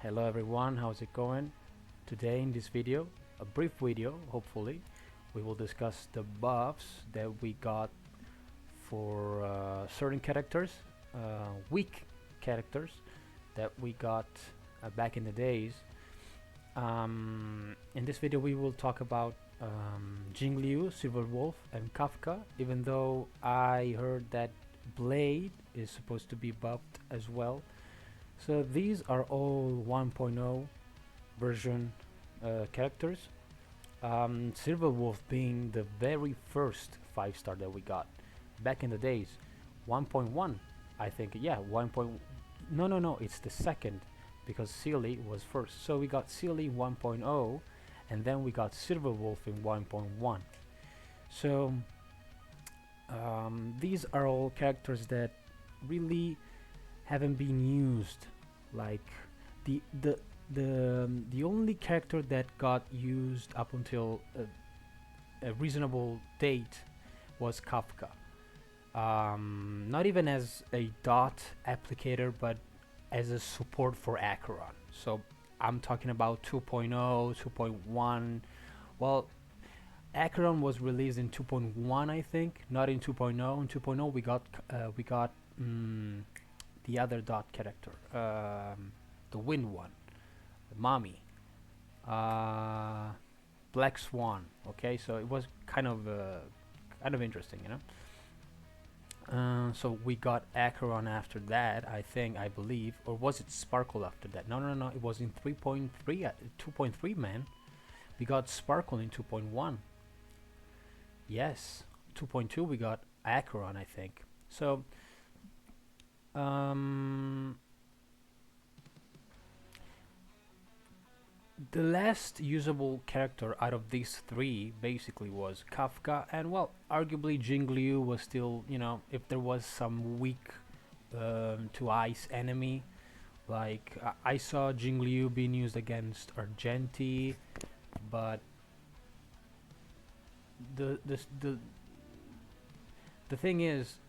Hello everyone, how's it going? Today in this video, a brief video hopefully, we will discuss the buffs that we got for certain characters, weak characters that we got back in the days. In this video we will talk about Jingliu, Silver Wolf and Kafka, even though I heard that Blade is supposed to be buffed as well. So these are all 1.0 version characters. Silver Wolf being the very first 5-star that we got back in the days. 1.1, I think. Yeah, 1. No, it's the second because Sealy was first. So we got Sealy 1.0 and then we got Silver Wolf in 1.1. So these are all characters that really haven't been used. Like the only character that got used up until a reasonable date was Kafka. Not even as a dot applicator, but as a support for Acheron. So I'm talking about 2.0, 2.1. Well, Acheron was released in 2.1, I think, not in 2.0. In 2.0, we got the other dot character, the wind one, the mommy, uh, Black Swan. Okay, so it was kind of interesting, you know. So we got Acheron after that, I believe, or was it Sparkle after that? No, it was in 3.3, 2.3, man. We got Sparkle in 2.1. Yes, 2.2 we got Acheron, I think. So the last usable character out of these three basically was Kafka, and well, arguably Jingliu was still, you know, if there was some weak to ice enemy, like I saw Jingliu being used against Argenti, but the the the the thing is,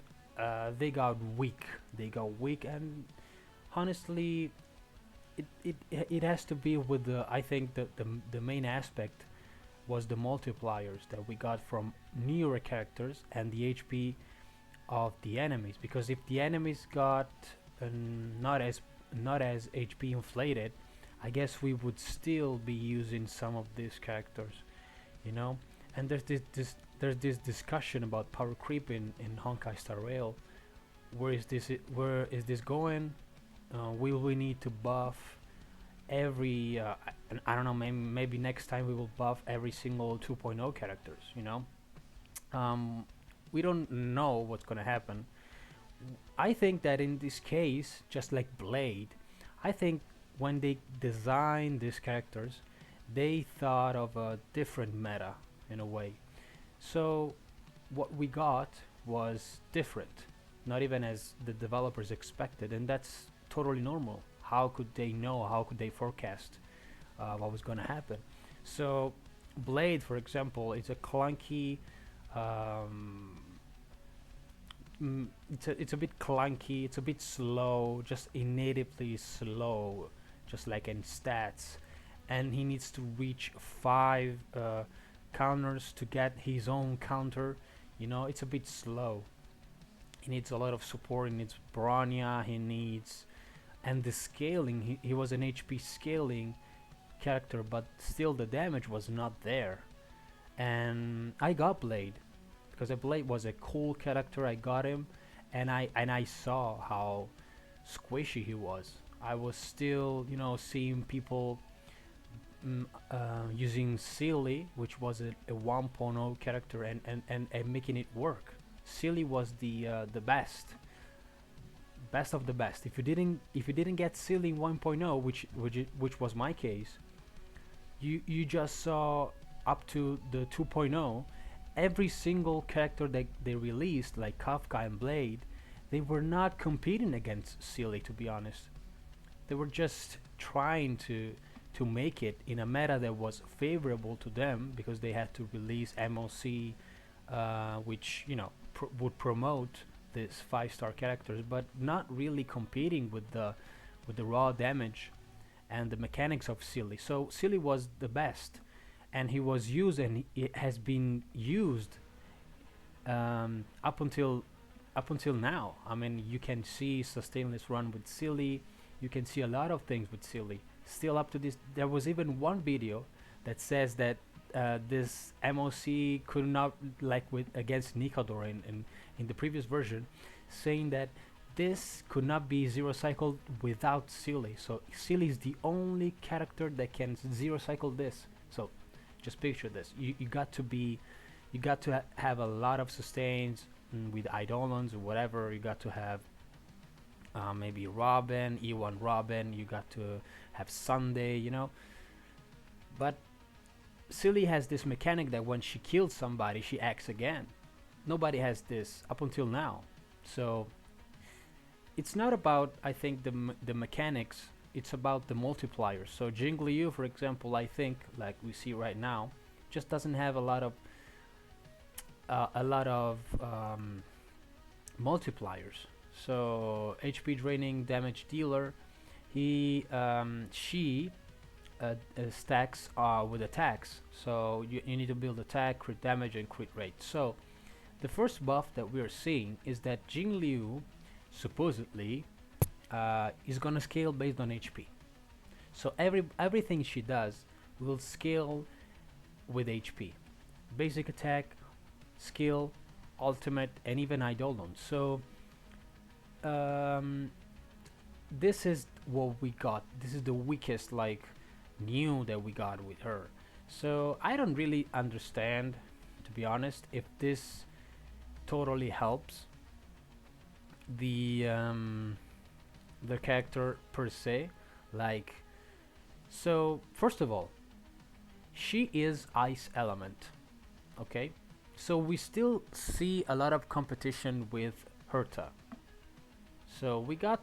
they got weak. They got weak, and honestly, it has to be with the. I think the main aspect was the multipliers that we got from newer characters and the HP of the enemies. Because if the enemies got not as HP inflated, I guess we would still be using some of these characters, you know. And there's this discussion about power creep in Honkai Star Rail. Where is this going? Will we need to buff every I don't know, maybe next time we will buff every single 2.0 characters, you know. We don't know what's gonna happen. I think that in this case, just like Blade, I think when they designed these characters, they thought of a different meta in a way. So what we got was different, not even as the developers expected, and that's totally normal. How could they know? How could they forecast what was going to happen? So Blade, for example, is a clunky. It's a bit clunky. It's a bit slow, just innately slow, just like in stats. And he needs to reach 5 counters to get his own counter. You know, it's a bit slow. He needs a lot of support. He needs Bronya. He needs, and the scaling. He was an HP scaling character, but still the damage was not there. And I got Blade because Blade was a cool character. I got him, and I saw how squishy he was. I was still, you know, seeing people using Sealy, which was a 1.0 character, and making it work. Sealy was the best of the best. If you didn't get Sealy 1.0, which was my case, you just saw up to the 2.0. Every single character that they released, like Kafka and Blade, they were not competing against Sealy, to be honest. They were just trying to make it in a meta that was favorable to them because they had to release MOC, which, you know, would promote these 5-star characters, but not really competing with the raw damage and the mechanics of Silly. So Silly was the best, and he was used, and it has been used up until now. I mean, you can see sustainless run with Silly. You can see a lot of things with Silly. Still up to this, there was even one video that says that this MOC could not, like with against Nikador in the previous version, saying that this could not be zero cycled without Silly. So Silly is the only character that can zero cycle this. So just picture this. You got to be, you got to have a lot of sustains with Eidolons or whatever. You got to have maybe Robin, E1 Robin. You got to have Sunday, you know. But Silly has this mechanic that when she kills somebody, she acts again. Nobody has this up until now. So it's not about, I think, the mechanics. It's about the multipliers. So JINGLIU, for example, I think, like we see right now, just doesn't have a lot of multipliers. So HP draining, damage dealer, she stacks with attacks. So you need to build attack, crit damage, and crit rate. So the first buff that we are seeing is that JINGLIU supposedly is gonna scale based on HP. So everything she does will scale with HP. Basic attack, skill, ultimate, and even Eidolon. So this is what we got. This is the weakest like new that we got with her. So I don't really understand, to be honest, if this totally helps the character per se. Like, so first of all, she is ice element, okay? So we still see a lot of competition with Herta. So we got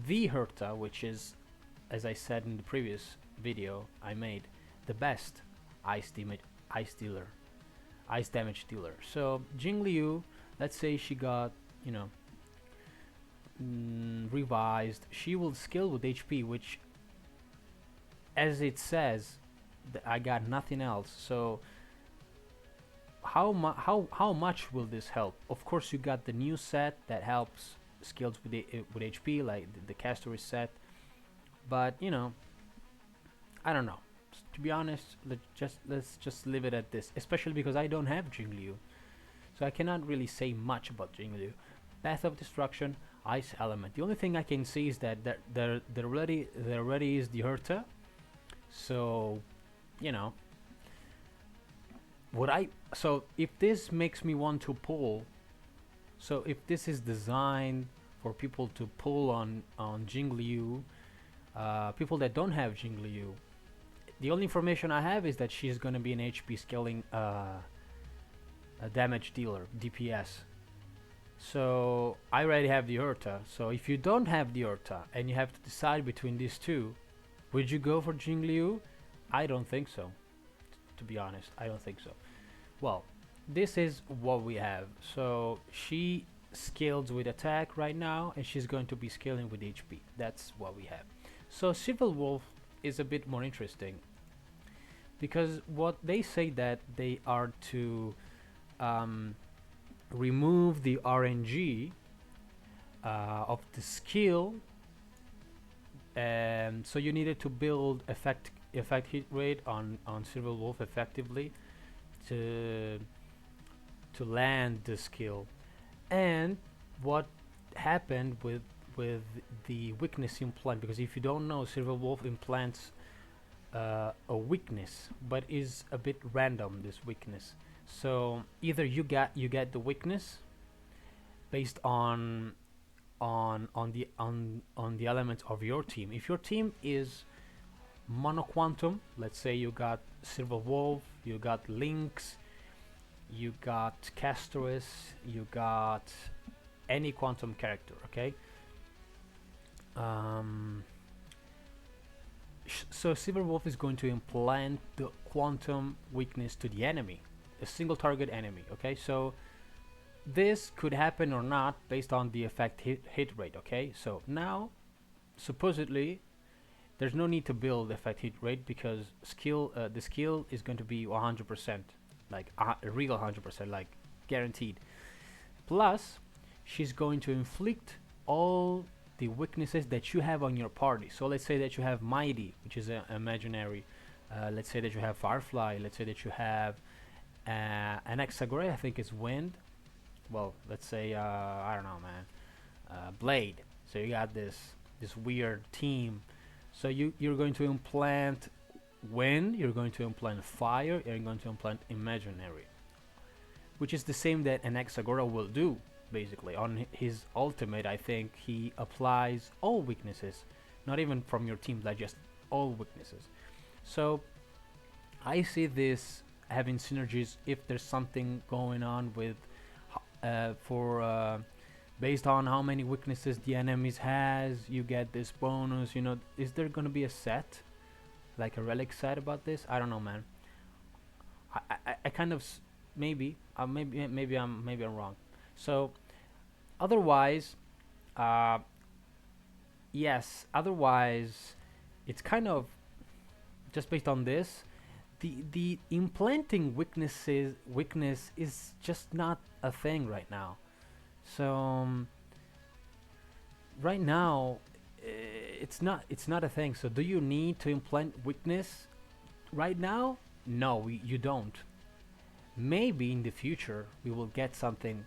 the Herta, which is, as I said in the previous video I made, the best ice damage dealer. So JINGLIU, let's say she got, you know, revised, she will scale with HP, which, as it says, I got nothing else. So how much will this help? Of course, you got the new set that helps skills with HP, like the caster set. But you know, I don't know. To be honest, let's just leave it at this. Especially because I don't have JINGLIU, so I cannot really say much about JINGLIU. Path of Destruction, ice element. The only thing I can see is that there already is the Herta. So, you know, so if this makes me want to pull, so if this is designed for people to pull on JINGLIU, people that don't have JINGLIU, the only information I have is that she's going to be an HP scaling a damage dealer, DPS. So I already have the Herta. So if you don't have the Herta and you have to decide between these two, would you go for JINGLIU? I don't think so. To be honest, I don't think so. Well, this is what we have. So she scales with attack right now, and she's going to be scaling with HP. That's what we have. So Civil Wolf is a bit more interesting, because what they say that they are to remove the RNG of the skill, and so you needed to build effect hit rate on Civil Wolf effectively to land the skill. And what happened with the weakness implant, because if you don't know, Civil Wolf implants a weakness, but is a bit random, this weakness. So either you get the weakness based on the elements of your team. If your team is monoquantum, let's say you got Silver Wolf, you got Lynx, you got Castorus, you got any quantum character, okay? So Silver Wolf is going to implant the quantum weakness to the enemy, a single target enemy, okay? So this could happen or not based on the effect hit rate, okay? So now, supposedly, there's no need to build effect hit rate because the skill is going to be 100%, like a real 100%, like guaranteed. Plus, she's going to inflict all the weaknesses that you have on your party. So let's say that you have Mighty, which is imaginary. Let's say that you have Firefly. Let's say that you have an Exagore, I think is Wind. Well, let's say I don't know, man. Blade. So you got this weird team. So you're going to implant Wind. You're going to implant Fire. You're going to implant Imaginary, which is the same that an Exagora will do. Basically, on his ultimate, I think he applies all weaknesses, not even from your team, like just all weaknesses. So I see this having synergies if there's something going on with for based on how many weaknesses the enemies has, you get this bonus. You know, is there gonna be a set, like a relic set about this? I don't know, man. I kind of maybe I'm wrong. So otherwise, uh, yes. Otherwise, it's kind of just based on this. The implanting weakness is just not a thing right now. So right now, it's not a thing. So do you need to implant weakness right now? No, you don't. Maybe in the future we will get something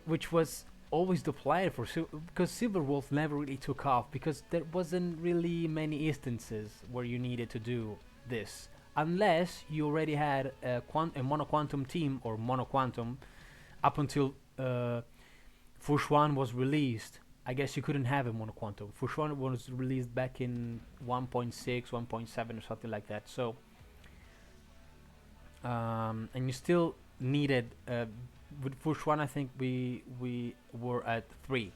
which was always the plan for because Silver Wolf never really took off because there wasn't really many instances where you needed to do this unless you already had a monoquantum team or monoquantum up until Fushuan was released. I guess you couldn't have a monoquantum. Fushuan was released back in 1.6, 1.7 or something like that. So and you still needed with Fush One. I think we were at 3.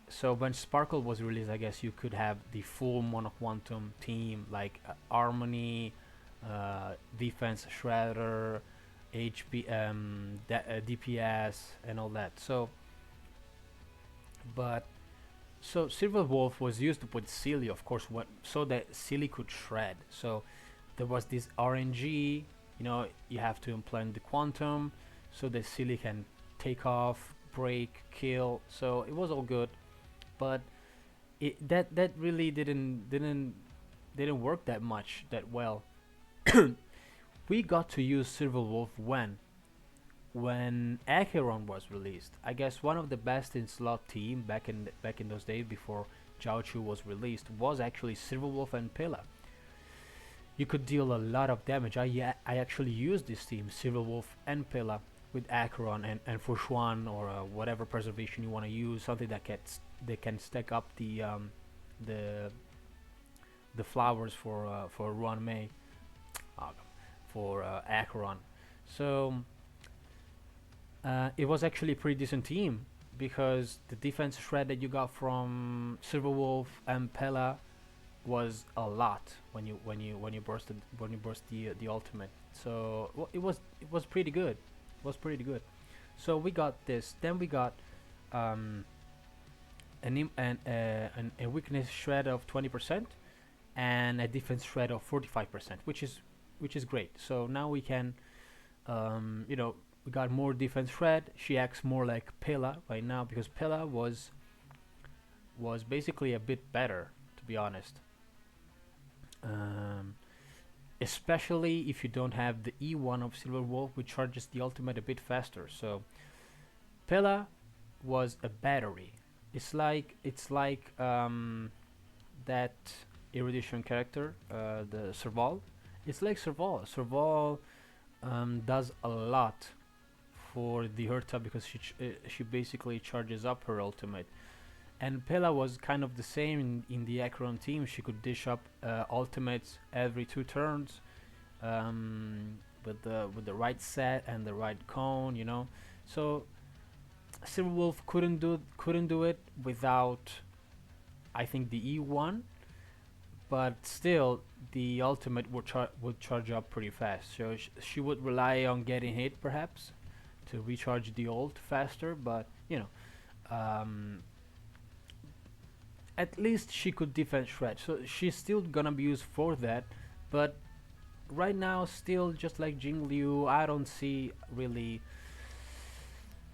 So when Sparkle was released, I guess you could have the full monoquantum team like Harmony, Defense Shredder, HP, DPS, and all that. So, but so Silver Wolf was used with Silly, of course, so that Silly could shred. So there was this RNG. You know, you have to implant the quantum so that Silly can take off, break, kill. So it was all good, but that really didn't work that much that well. We got to use Silver Wolf when Acheron was released. I guess one of the best in slot team back in those days before Jiaochu was released was actually Silver Wolf and Pilla. You could deal a lot of damage. I actually used this team, Silver Wolf and Pilla, with Acheron and Fushuan or whatever preservation you want to use, something that can stack up the flowers for Ruan Mei, for Acheron. So it was actually a pretty decent team because the defense shred that you got from Silver Wolf and Pella was a lot when you burst the ultimate. So it was pretty good. It was pretty good. So we got this. Then we got a weakness shred of 20% and a defense shred of 45%, which is great. So now we can we got more defense shred. She acts more like Pilla right now because Pilla was basically a bit better, to be honest. Especially if you don't have the E1 of Silver Wolf, which charges the ultimate a bit faster. So Pella was a battery. It's like that erudition character, the Serval. It's like Serval. Serval does a lot for the Herta because she basically charges up her ultimate. And Pella was kind of the same in the Acheron team. She could dish up ultimates every 2 turns with the right set and the right cone, you know. So Silver Wolf couldn't do it without, I think, the E1, but still the ultimate would charge up pretty fast. So she would rely on getting hit perhaps to recharge the ult faster, but you know. at least she could defend shred, so she's still gonna be used for that. But right now, still just like Jingliu, I don't see really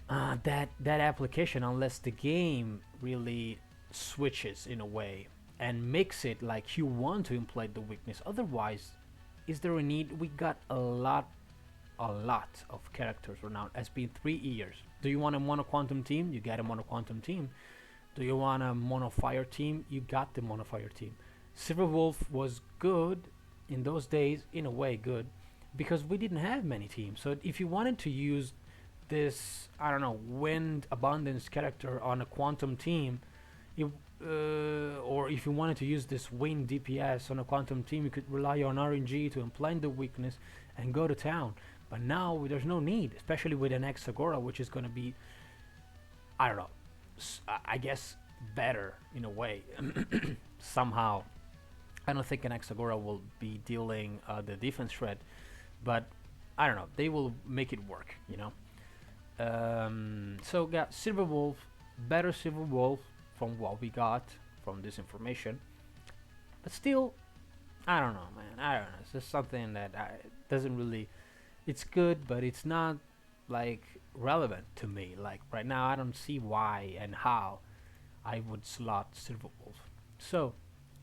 that application unless the game really switches in a way and makes it like you want to implement the weakness. Otherwise, is there a need? We got a lot of characters right now. It's been 3 years. Do you want a mono quantum team? You get a mono quantum team. Do you want a mono fire team? You got the mono fire team. Silver Wolf was good in those days, in a way good, because we didn't have many teams. So if you wanted to use this, I don't know, wind abundance character on a quantum team, you, or if you wanted to use this wind DPS on a quantum team, you could rely on RNG to implant the weakness and go to town. But now there's no need, especially with an Exagora, which is going to be, I don't know, I guess better in a way. Somehow, I don't think an Exagora will be dealing the defense shred, but I don't know, they will make it work, you know. So yeah, Silver Wolf, better Silver Wolf from what we got from this information, but still, I don't know, man. I don't know. It's just something that doesn't really. It's good, but it's not like relevant to me. Like right now, I don't see why and how I would slot Silver Wolf. So,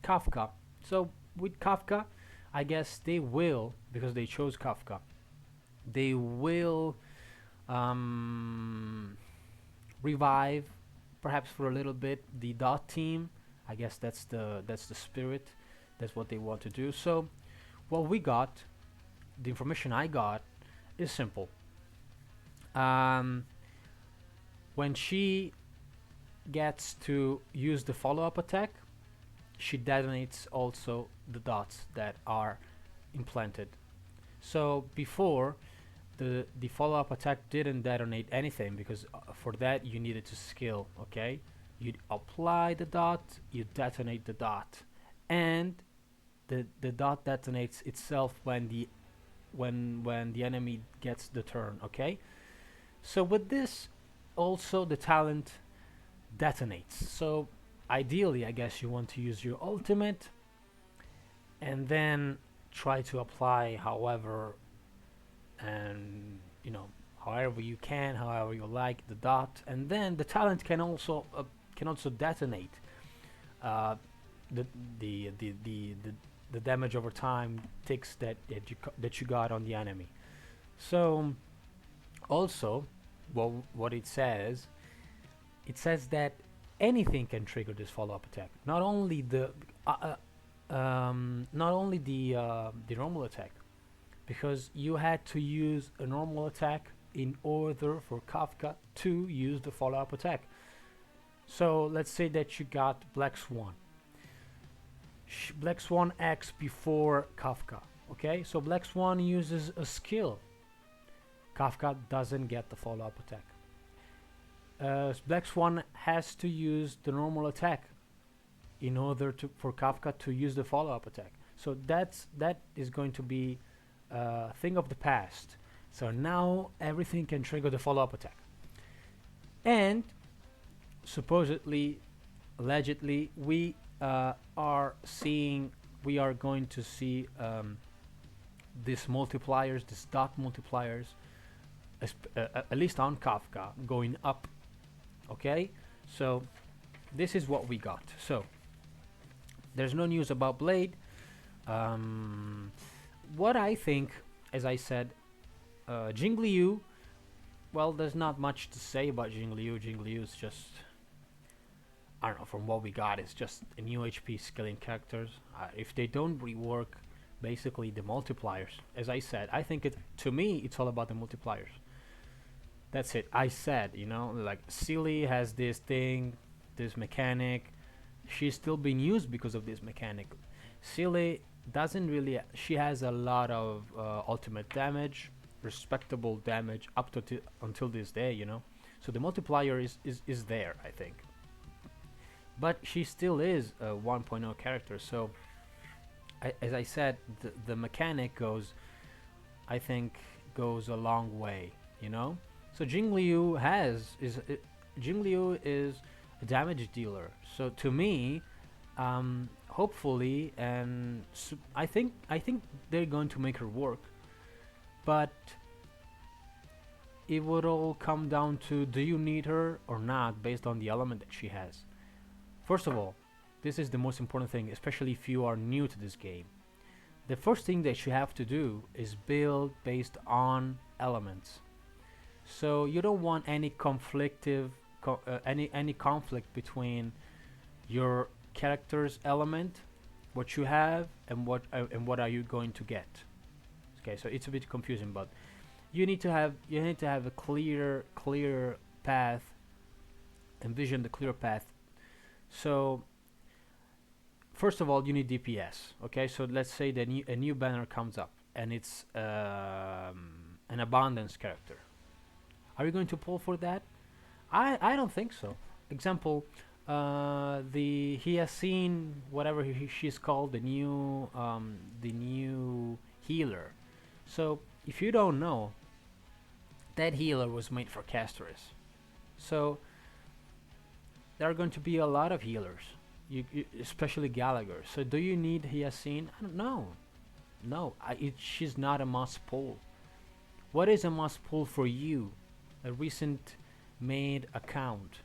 Kafka. So with Kafka, I guess they will, because they chose Kafka. They will revive, perhaps for a little bit, the dot team. I guess that's the spirit. That's what they want to do. So what we got, the information I got, is simple. Um, when she gets to use the follow-up attack, she detonates also the dots that are implanted. So before, the follow-up attack didn't detonate anything, because for that you needed to skill. Okay, you'd apply the dot, you detonate the dot, and the dot detonates itself when the enemy gets the turn. Okay, so with this, also the talent detonates. So ideally, I guess you want to use your ultimate and then try to apply however, and however you can, however you like, the dot, and then the talent can also detonate uh, the, the the the the the damage over time ticks that you got on the enemy. So also, well, what it says that anything can trigger this follow-up attack. Not only the normal attack, because you had to use a normal attack in order for Kafka to use the follow-up attack. So let's say that you got Black Swan. Black Swan acts before Kafka. Okay, so Black Swan uses a skill. Kafka doesn't get the follow-up attack. Black Swan has to use the normal attack in order for Kafka to use the follow-up attack. So that is going to be a thing of the past. So now everything can trigger the follow-up attack. And supposedly, allegedly, we are going to see these multipliers, these dot multipliers, at least on Kafka, going up. Okay, so this is what we got. So there's no news about Blade. What I think, as I said, JINGLIU, well, there's not much to say about JINGLIU. JINGLIU is just, I don't know, from what we got, it's just a new HP scaling characters. If they don't rework basically the multipliers, as I said, I think to me, it's all about the multipliers. That's it. I said, like Silly has this thing, this mechanic. She's still being used because of this mechanic. Silly doesn't really. She has a lot of ultimate damage, respectable damage up to until this day. So the multiplier is there, I think. But she still is a 1.0 character. So, as I said, the mechanic I think, goes a long way. So Jingliu is a damage dealer. So to me, Hopefully, and I think they're going to make her work, but it would all come down to, do you need her or not, based on the element that she has. First of all, this is the most important thing, especially if you are new to this game. The first thing that you have to do is build based on elements. So you don't want any any conflict between your character's element, what you have, and what are you going to get. Okay, so it's a bit confusing, but you need to have a clear path, envision the clear path. So first of all, you need DPS. Okay, so let's say that a new banner comes up and it's an abundance character. Are you going to pull for that? I don't think so. Example, he has seen whatever she's called, the new healer. So if you don't know, that healer was made for casters. So there are going to be a lot of healers, especially Gallagher. So do you need Hyacinth? I don't know. No, she's not a must pull. What is a must pull for you? A recent made account.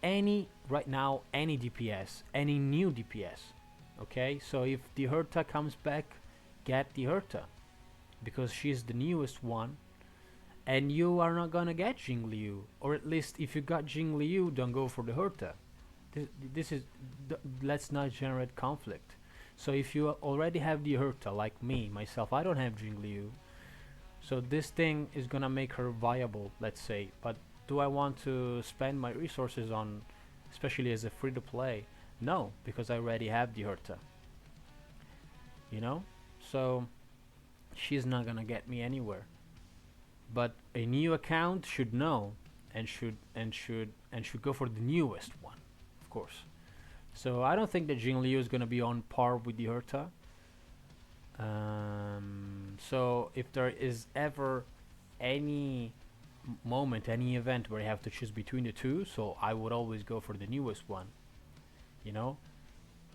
Right now, any DPS, any new DPS. Okay, so if the Herta comes back, get the Herta, because she's the newest one, and you are not gonna get JINGLIU, or at least if you got JINGLIU, don't go for the Herta. This is let's not generate conflict. So if you already have the Herta, like me, myself, I don't have JINGLIU, so this thing is gonna make her viable, let's say. But do I want to spend my resources on, especially as a free-to-play? No, because I already have the Herta. You know, so she's not gonna get me anywhere. But a new account should know, and should go for the newest one, of course. So I don't think that JINGLIU is gonna be on par with the Herta. So if there is ever any moment, any event where I have to choose between the two, so I would always go for the newest one. You know,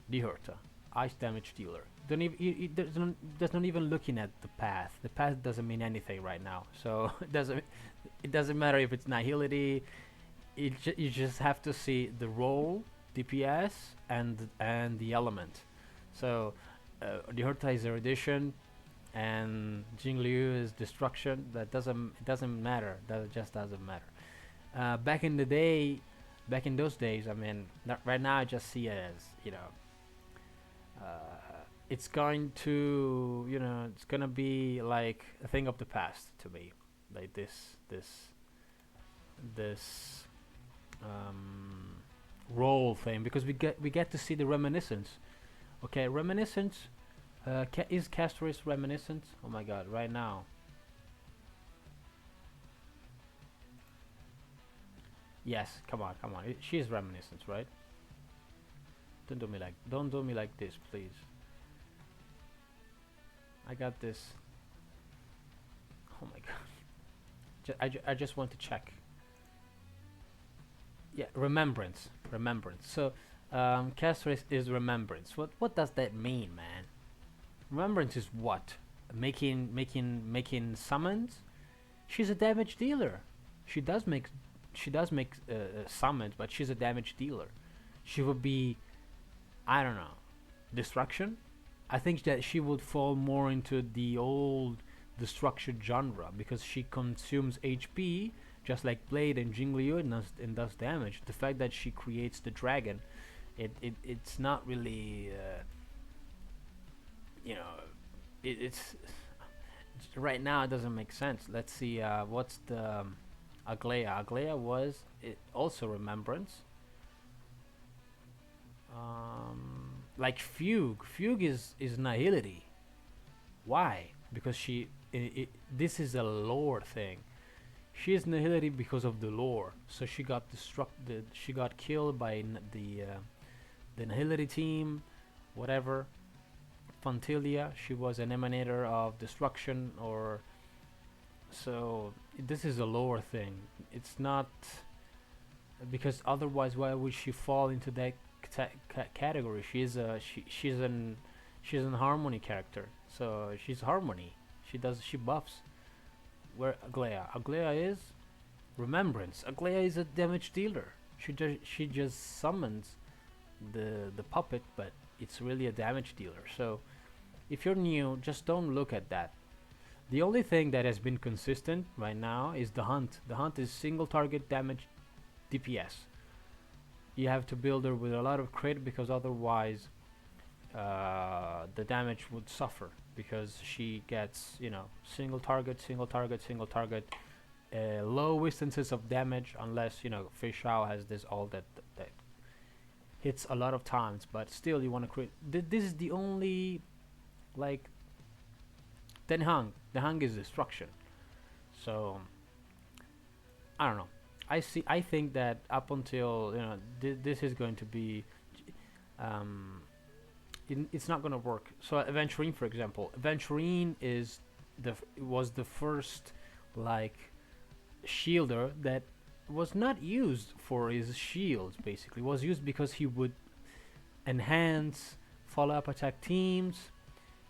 the Herta, ice damage dealer. Don't even there's not even looking at the path. The path doesn't mean anything right now. So it doesn't matter if it's nihility. You just have to see the role, DPS, and the element. So the Herta is erudition, and JINGLIU is destruction. It doesn't matter. That just doesn't matter. Back in the day, back in those days, I mean, right now I just see it as, it's going to, it's gonna be like a thing of the past to me, like this role thing, because we get to see the reminiscence. Okay, reminiscence. Is Castor's reminiscent? Oh my god, right now. Yes, come on, come on. She is reminiscent, right? Don't do me like this, please. I got this. Oh my god. I just want to check. Yeah, remembrance. So, Castor is remembrance. What does that mean, man? Remembrance is what? Making summons. She's a damage dealer. She does make summons, but she's a damage dealer. She would be, I don't know, destruction. I think that she would fall more into the old destruction genre, because she consumes HP just like Blade and JINGLIU, and does damage. The fact that she creates the dragon, it's not really, it's right now it doesn't make sense. Let's see, what's the Aglaya? Aglaya was also remembrance. Like Fugue. Fugue is nihility. Why? Because this is a lore thing. She is nihility because of the lore. So she got destructed. She got killed by the nihility team, whatever. Fantilia. She was an emanator of destruction, or so. This is a lore thing. It's not, because otherwise, why would she fall into that category. She's an harmony character, so she's harmony. She buffs. Where Aglaya is remembrance. Aglaya is a damage dealer. She just summons the puppet, but it's really a damage dealer. So if you're new, just don't look at that. The only thing that has been consistent right now is the hunt. The hunt is single target damage DPS. You have to build her with a lot of crit because otherwise the damage would suffer because she gets, single target, single target, single target, low instances of damage unless Fish Owl has this all that hits a lot of times, but still you want to crit. This is the only like Denhang. Denhang is destruction. So I don't know. I think that up until this is going to be it's not going to work. So Aventurine, for example, Aventurine was the first like shielder that was not used for his shields. Basically, was used because he would enhance follow-up attack teams.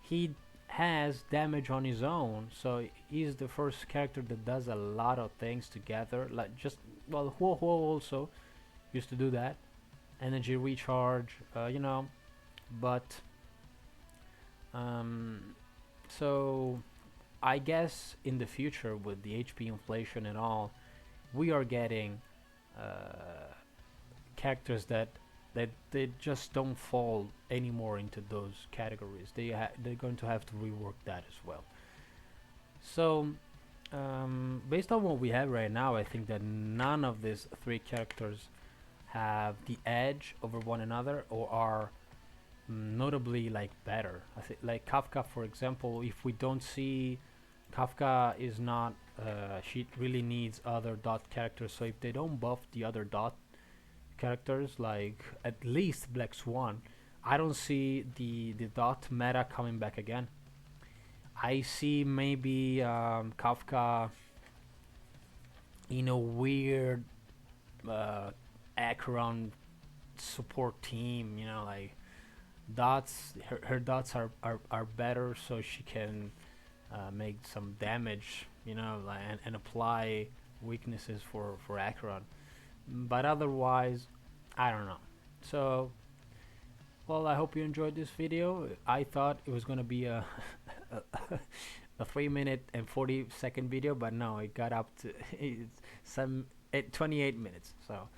He has damage on his own, so he's the first character that does a lot of things together. Like just Huo also used to do that, energy recharge, but so I guess in the future with the HP inflation and all, we are getting characters that they just don't fall anymore into those categories. They're going to have to rework that as well. So based on what we have right now, I think that none of these three characters have the edge over one another or are notably like better. I think like Kafka, for example, if we don't see Kafka is not she really needs other dot characters, so if they don't buff the other dot characters like at least Black Swan, I don't see the dot meta coming back again. I see maybe Kafka in a weird Acheron support team, like dots. Her dots are better, so she can make some damage, and apply weaknesses for Acheron. But otherwise, I don't know. So, well, I hope you enjoyed this video. I thought it was gonna be a a 3 minute and 40-second video, but no, it got up to some 28 minutes. So,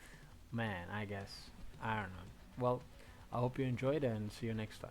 man, I guess I don't know. Well, I hope you enjoyed and see you next time.